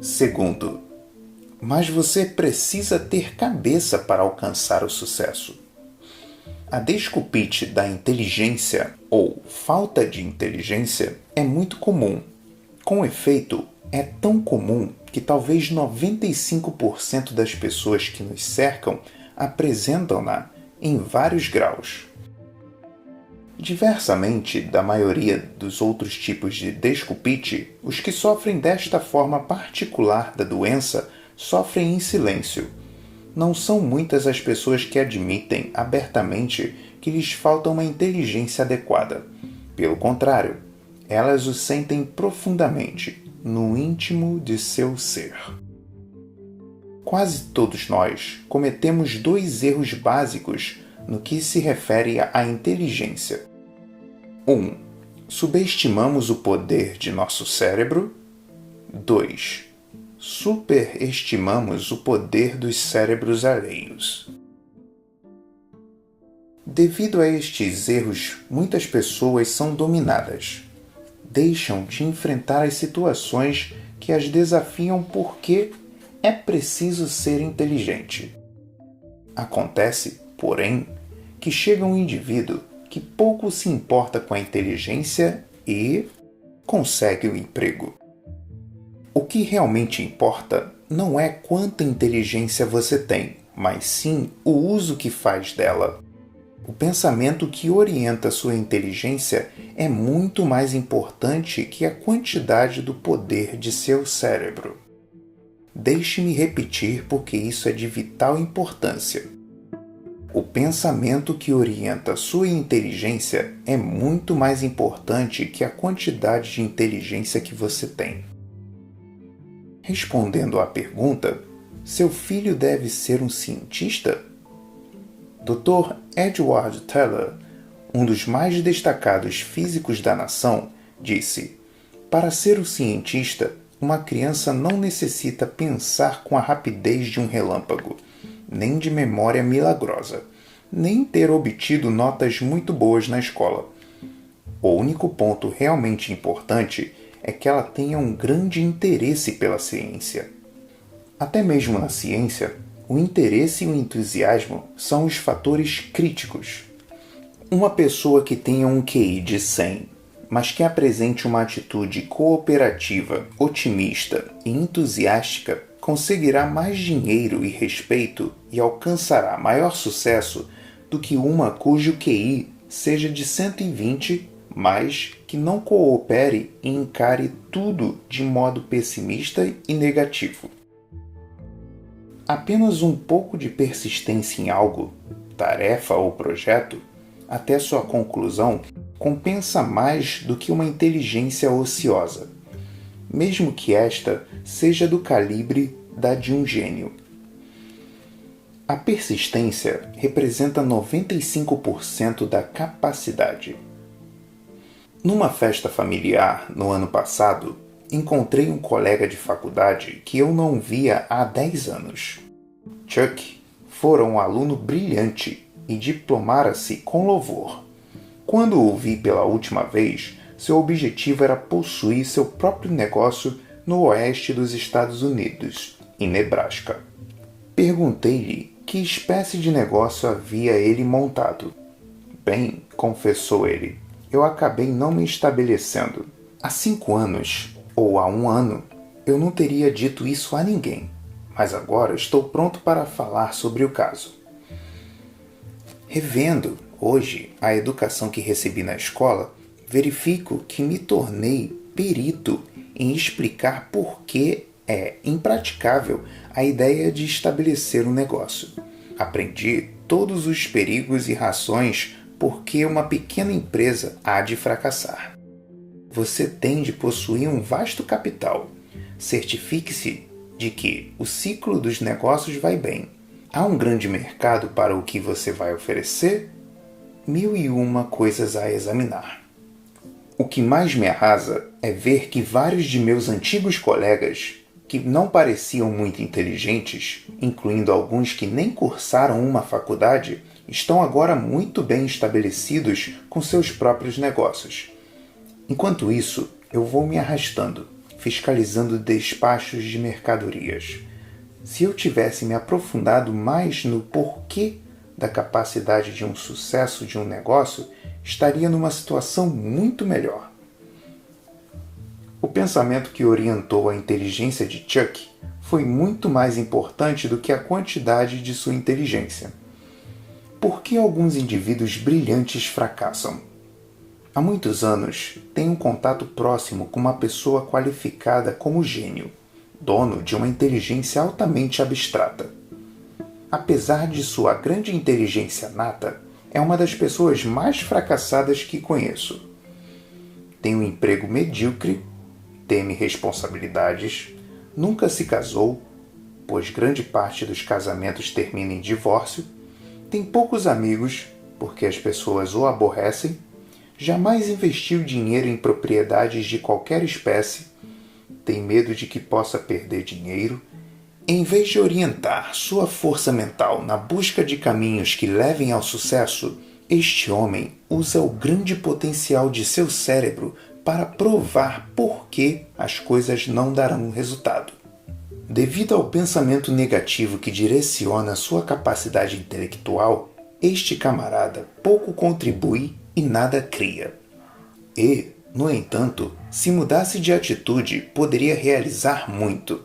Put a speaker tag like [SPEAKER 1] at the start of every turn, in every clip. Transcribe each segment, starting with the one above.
[SPEAKER 1] Segundo, mas você precisa ter cabeça para alcançar o sucesso. A desculpite da inteligência ou falta de inteligência é muito comum. Com efeito, é tão comum que talvez 95% das pessoas que nos cercam apresentam-na em vários graus. Diversamente da maioria dos outros tipos de desculpite, os que sofrem desta forma particular da doença sofrem em silêncio. Não são muitas as pessoas que admitem abertamente que lhes falta uma inteligência adequada. Pelo contrário, elas o sentem profundamente, no íntimo de seu ser. Quase todos nós cometemos dois erros básicos no que se refere à inteligência. 1. Subestimamos o poder de nosso cérebro. 2. Superestimamos o poder dos cérebros alheios. Devido a estes erros, muitas pessoas são dominadas. Deixam de enfrentar as situações que as desafiam porque é preciso ser inteligente. Acontece, porém, que chega um indivíduo que pouco se importa com a inteligência e consegue o emprego. O que realmente importa não é quanta inteligência você tem, mas sim o uso que faz dela. O pensamento que orienta sua inteligência é muito mais importante que a quantidade do poder de seu cérebro. Deixe-me repetir porque isso é de vital importância. O pensamento que orienta sua inteligência é muito mais importante que a quantidade de inteligência que você tem. Respondendo à pergunta, seu filho deve ser um cientista? Dr. Edward Teller, um dos mais destacados físicos da nação, disse: para ser um cientista, uma criança não necessita pensar com a rapidez de um relâmpago, nem de memória milagrosa, nem ter obtido notas muito boas na escola. O único ponto realmente importante é que ela tenha um grande interesse pela ciência. Até mesmo na ciência, o interesse e o entusiasmo são os fatores críticos. Uma pessoa que tenha um QI de 100, mas que apresente uma atitude cooperativa, otimista e entusiástica, conseguirá mais dinheiro e respeito e alcançará maior sucesso do que uma cujo QI seja de 120, mas que não coopere e encare tudo de modo pessimista e negativo. Apenas um pouco de persistência em algo, tarefa ou projeto, até sua conclusão, compensa mais do que uma inteligência ociosa, mesmo que esta seja do calibre da de um gênio. A persistência representa 95% da capacidade. Numa festa familiar, no ano passado, encontrei um colega de faculdade que eu não via há 10 anos. Chuck fora um aluno brilhante e diplomara-se com louvor. Quando o vi pela última vez, seu objetivo era possuir seu próprio negócio no oeste dos Estados Unidos, em Nebraska. Perguntei-lhe que espécie de negócio havia ele montado. Bem, confessou ele, eu acabei não me estabelecendo. Há 5 anos, ou há 1 ano, eu não teria dito isso a ninguém, mas agora estou pronto para falar sobre o caso. Revendo, hoje, a educação que recebi na escola, verifico que me tornei perito em explicar por que é impraticável a ideia de estabelecer um negócio. Aprendi todos os perigos e razões por que uma pequena empresa há de fracassar. Você tem de possuir um vasto capital. Certifique-se de que o ciclo dos negócios vai bem. Há um grande mercado para o que você vai oferecer? 1001 coisas a examinar. O que mais me arrasa é ver que vários de meus antigos colegas, que não pareciam muito inteligentes, incluindo alguns que nem cursaram uma faculdade, estão agora muito bem estabelecidos com seus próprios negócios. Enquanto isso, eu vou me arrastando, fiscalizando despachos de mercadorias. Se eu tivesse me aprofundado mais no porquê da capacidade de um sucesso de um negócio, estaria numa situação muito melhor. O pensamento que orientou a inteligência de Chuck foi muito mais importante do que a quantidade de sua inteligência. Por que alguns indivíduos brilhantes fracassam? Há muitos anos, tenho um contato próximo com uma pessoa qualificada como gênio, dono de uma inteligência altamente abstrata. Apesar de sua grande inteligência nata, é uma das pessoas mais fracassadas que conheço. Tem um emprego medíocre, teme responsabilidades, nunca se casou, pois grande parte dos casamentos termina em divórcio, tem poucos amigos, porque as pessoas o aborrecem, jamais investiu dinheiro em propriedades de qualquer espécie, tem medo de que possa perder dinheiro. Em vez de orientar sua força mental na busca de caminhos que levem ao sucesso, este homem usa o grande potencial de seu cérebro para provar por que as coisas não darão resultado. Devido ao pensamento negativo que direciona sua capacidade intelectual, este camarada pouco contribui e nada cria. E, no entanto, se mudasse de atitude, poderia realizar muito.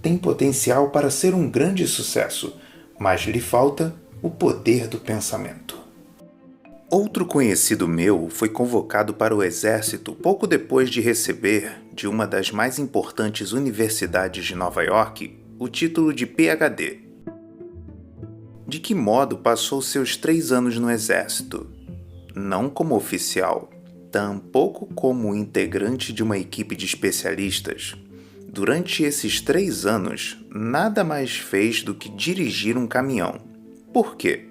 [SPEAKER 1] Tem potencial para ser um grande sucesso, mas lhe falta o poder do pensamento. Outro conhecido meu foi convocado para o exército pouco depois de receber, de uma das mais importantes universidades de Nova York, o título de PhD. De que modo passou seus 3 anos no exército? Não como oficial, tampouco como integrante de uma equipe de especialistas. Durante esses 3 anos, nada mais fez do que dirigir um caminhão. Por quê?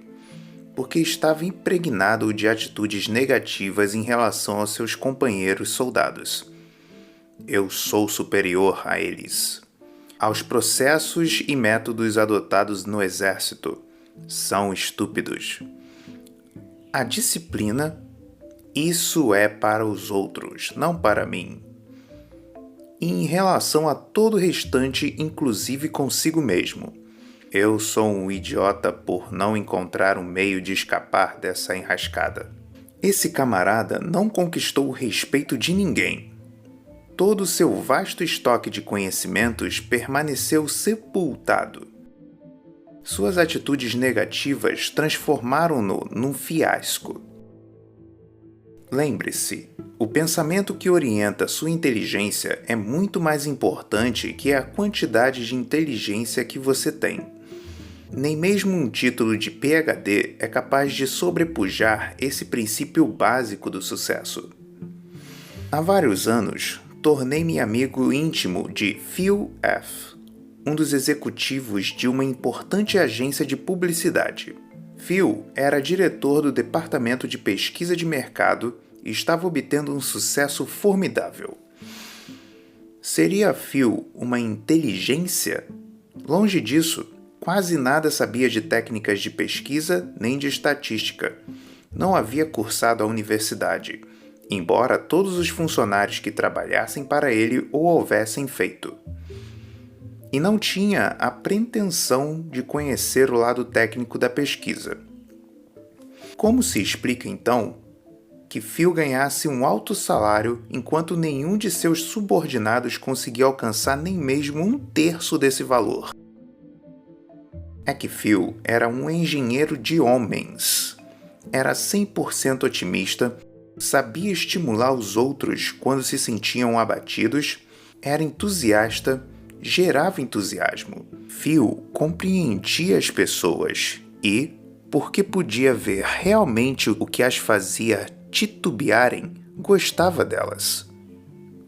[SPEAKER 1] Porque estava impregnado de atitudes negativas em relação aos seus companheiros soldados. Eu sou superior a eles. Aos processos e métodos adotados no exército são estúpidos. A disciplina, isso é para os outros, não para mim. E em relação a todo o restante, inclusive consigo mesmo. Eu sou um idiota por não encontrar um meio de escapar dessa enrascada. Esse camarada não conquistou o respeito de ninguém. Todo o seu vasto estoque de conhecimentos permaneceu sepultado. Suas atitudes negativas transformaram-no num fiasco. Lembre-se, o pensamento que orienta sua inteligência é muito mais importante que a quantidade de inteligência que você tem. Nem mesmo um título de PhD é capaz de sobrepujar esse princípio básico do sucesso. Há vários anos, tornei-me amigo íntimo de Phil F., um dos executivos de uma importante agência de publicidade. Phil era diretor do departamento de pesquisa de mercado e estava obtendo um sucesso formidável. Seria Phil uma inteligência? Longe disso. Quase nada sabia de técnicas de pesquisa nem de estatística. Não havia cursado a universidade, embora todos os funcionários que trabalhassem para ele o houvessem feito. E não tinha a pretensão de conhecer o lado técnico da pesquisa. Como se explica, então, que Phil ganhasse um alto salário enquanto nenhum de seus subordinados conseguia alcançar nem mesmo 1/3 desse valor? É que Phil era um engenheiro de homens. Era 100% otimista, sabia estimular os outros quando se sentiam abatidos, era entusiasta, gerava entusiasmo. Phil compreendia as pessoas e, porque podia ver realmente o que as fazia titubearem, gostava delas.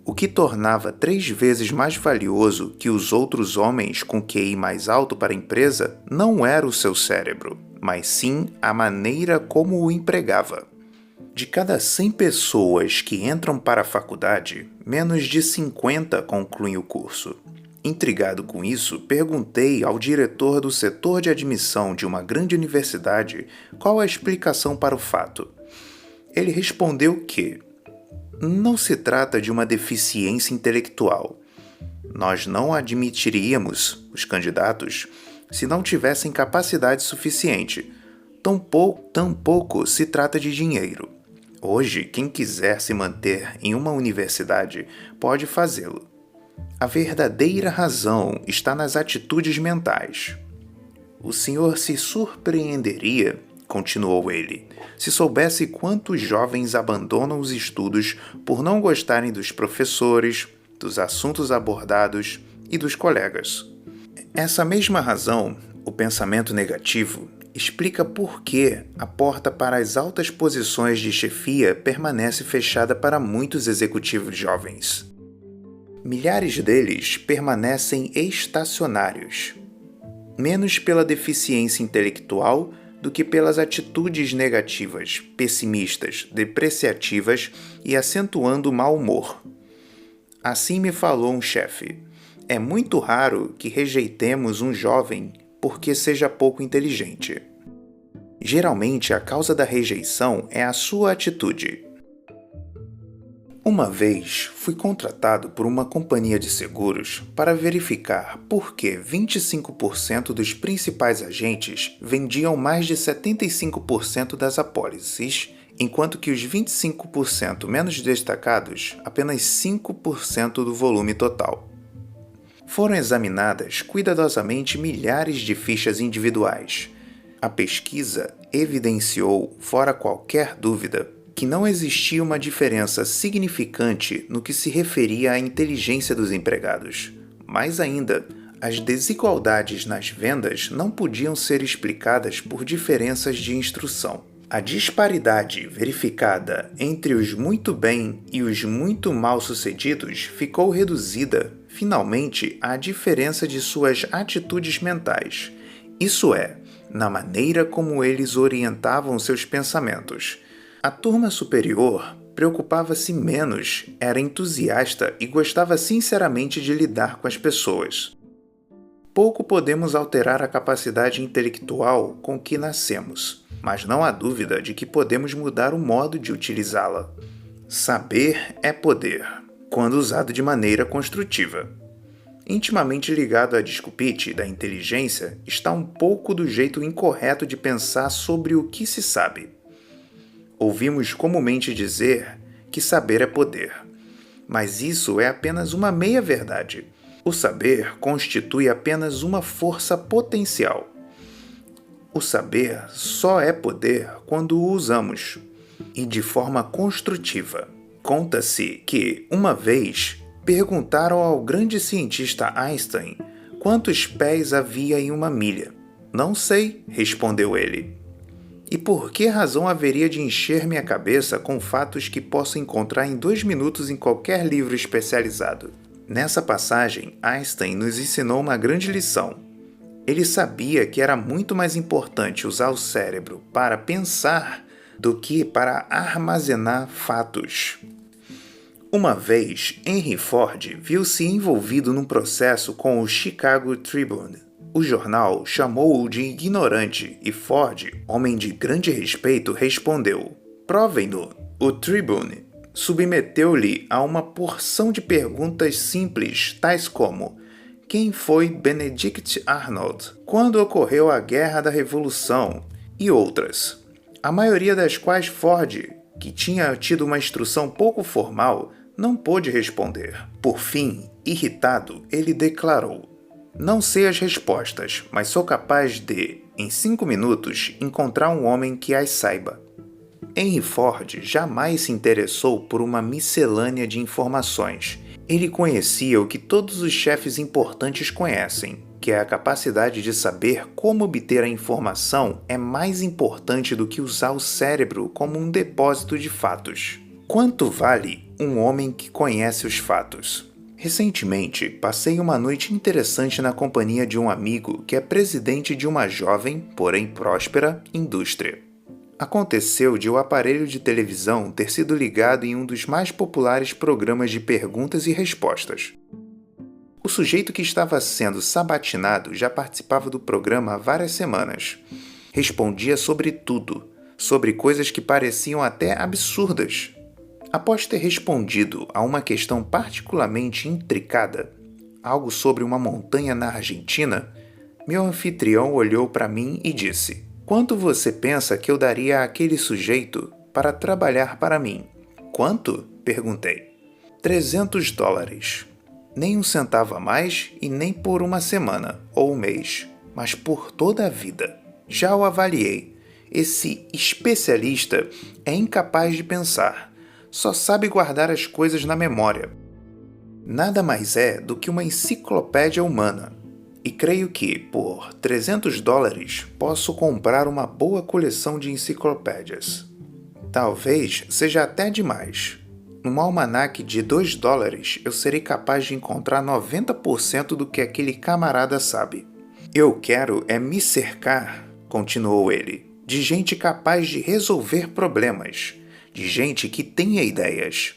[SPEAKER 1] O que tornava 3 vezes mais valioso que os outros homens com QI mais alto para a empresa não era o seu cérebro, mas sim a maneira como o empregava. De cada 100 pessoas que entram para a faculdade, menos de 50 concluem o curso. Intrigado com isso, perguntei ao diretor do setor de admissão de uma grande universidade qual a explicação para o fato. Ele respondeu que não se trata de uma deficiência intelectual, Nós não admitiríamos os candidatos se não tivessem capacidade suficiente. Tampouco se trata de dinheiro. Hoje, quem quiser se manter em uma universidade pode fazê-lo. A verdadeira razão está nas atitudes mentais. O senhor se surpreenderia, continuou ele, se soubesse quantos jovens abandonam os estudos por não gostarem dos professores, dos assuntos abordados e dos colegas. Essa mesma razão, o pensamento negativo, explica por que a porta para as altas posições de chefia permanece fechada para muitos executivos jovens. Milhares deles permanecem estacionários, menos pela deficiência intelectual do que pelas atitudes negativas, pessimistas, depreciativas e acentuando o mau humor. Assim me falou um chefe: é muito raro que rejeitemos um jovem porque seja pouco inteligente. Geralmente, a causa da rejeição é a sua atitude. Uma vez, fui contratado por uma companhia de seguros para verificar por que 25% dos principais agentes vendiam mais de 75% das apólices, enquanto que os 25% menos destacados, apenas 5% do volume total. Foram examinadas cuidadosamente milhares de fichas individuais. A pesquisa evidenciou, fora qualquer dúvida, que não existia uma diferença significante no que se referia à inteligência dos empregados. Mais ainda, as desigualdades nas vendas não podiam ser explicadas por diferenças de instrução. A disparidade verificada entre os muito bem e os muito mal-sucedidos ficou reduzida, finalmente, à diferença de suas atitudes mentais, isso é, na maneira como eles orientavam seus pensamentos. A turma superior preocupava-se menos, era entusiasta e gostava sinceramente de lidar com as pessoas. Pouco podemos alterar a capacidade intelectual com que nascemos, mas não há dúvida de que podemos mudar o modo de utilizá-la. Saber é poder, quando usado de maneira construtiva. Intimamente ligado à desculpite da inteligência está um pouco do jeito incorreto de pensar sobre o que se sabe. Ouvimos comumente dizer que saber é poder, mas isso é apenas uma meia-verdade. O saber constitui apenas uma força potencial. O saber só é poder quando o usamos, e de forma construtiva. Conta-se que, uma vez, perguntaram ao grande cientista Einstein quantos pés havia em uma milha. Não sei, respondeu ele. E por que razão haveria de encher minha cabeça com fatos que posso encontrar em 2 minutos em qualquer livro especializado? Nessa passagem, Einstein nos ensinou uma grande lição. Ele sabia que era muito mais importante usar o cérebro para pensar do que para armazenar fatos. Uma vez, Henry Ford viu-se envolvido num processo com o Chicago Tribune. O jornal chamou-o de ignorante e Ford, homem de grande respeito, respondeu: "Provem-no." O Tribune submeteu-lhe a uma porção de perguntas simples, tais como: quem foi Benedict Arnold? Quando ocorreu a Guerra da Revolução? E outras. A maioria das quais Ford, que tinha tido uma instrução pouco formal, não pôde responder. Por fim, irritado, ele declarou: "Não sei as respostas, mas sou capaz de, em 5 minutos, encontrar um homem que as saiba." Henry Ford jamais se interessou por uma miscelânea de informações. Ele conhecia o que todos os chefes importantes conhecem, que é a capacidade de saber como obter a informação é mais importante do que usar o cérebro como um depósito de fatos. Quanto vale um homem que conhece os fatos? Recentemente, passei uma noite interessante na companhia de um amigo que é presidente de uma jovem, porém próspera, indústria. Aconteceu de o aparelho de televisão ter sido ligado em um dos mais populares programas de perguntas e respostas. O sujeito que estava sendo sabatinado já participava do programa há várias semanas. Respondia sobre tudo, sobre coisas que pareciam até absurdas. Após ter respondido a uma questão particularmente intricada, algo sobre uma montanha na Argentina, meu anfitrião olhou para mim e disse: "Quanto você pensa que eu daria àquele sujeito para trabalhar para mim?" "Quanto?" perguntei. $300. Nem um centavo a mais e nem por uma semana ou um mês, mas por toda a vida. Já o avaliei. Esse especialista é incapaz de pensar, só sabe guardar as coisas na memória. Nada mais é do que uma enciclopédia humana. E creio que, por $300, posso comprar uma boa coleção de enciclopédias. Talvez seja até demais. Num almanaque de $2, eu serei capaz de encontrar 90% do que aquele camarada sabe. Eu quero é me cercar, continuou ele, de gente capaz de resolver problemas, de gente que tenha ideias.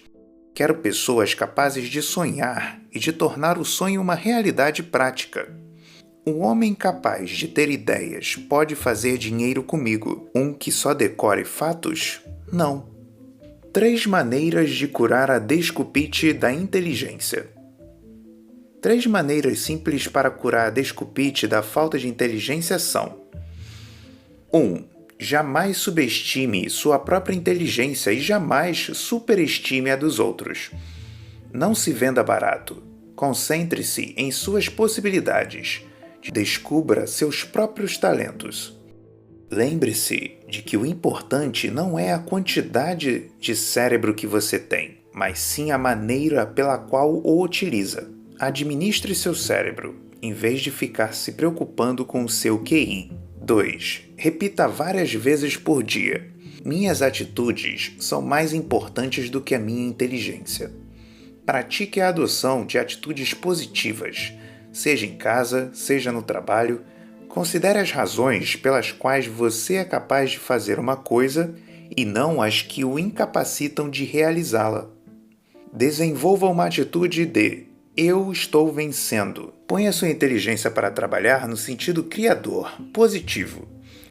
[SPEAKER 1] Quero pessoas capazes de sonhar e de tornar o sonho uma realidade prática. Um homem capaz de ter ideias pode fazer dinheiro comigo. Um que só decore fatos? Não. 3 maneiras de curar a desculpite da inteligência. 3 maneiras simples para curar a desculpite da falta de inteligência são: 1. Jamais subestime sua própria inteligência e jamais superestime a dos outros. Não se venda barato. Concentre-se em suas possibilidades. Descubra seus próprios talentos. Lembre-se de que o importante não é a quantidade de cérebro que você tem, mas sim a maneira pela qual o utiliza. Administre seu cérebro, em vez de ficar se preocupando com o seu QI. 2. Repita várias vezes por dia: minhas atitudes são mais importantes do que a minha inteligência. Pratique a adoção de atitudes positivas, seja em casa, seja no trabalho. Considere as razões pelas quais você é capaz de fazer uma coisa e não as que o incapacitam de realizá-la. Desenvolva uma atitude de "eu estou vencendo". Ponha sua inteligência para trabalhar no sentido criador, positivo.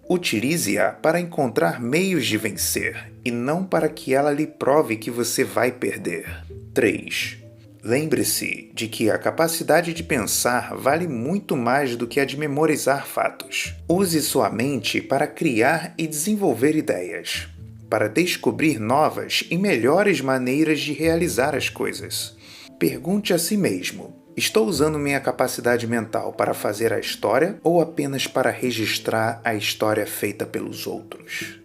[SPEAKER 1] Utilize-a para encontrar meios de vencer e não para que ela lhe prove que você vai perder. 3. Lembre-se de que a capacidade de pensar vale muito mais do que a de memorizar fatos. Use sua mente para criar e desenvolver ideias, para descobrir novas e melhores maneiras de realizar as coisas. Pergunte a si mesmo: estou usando minha capacidade mental para fazer a história ou apenas para registrar a história feita pelos outros?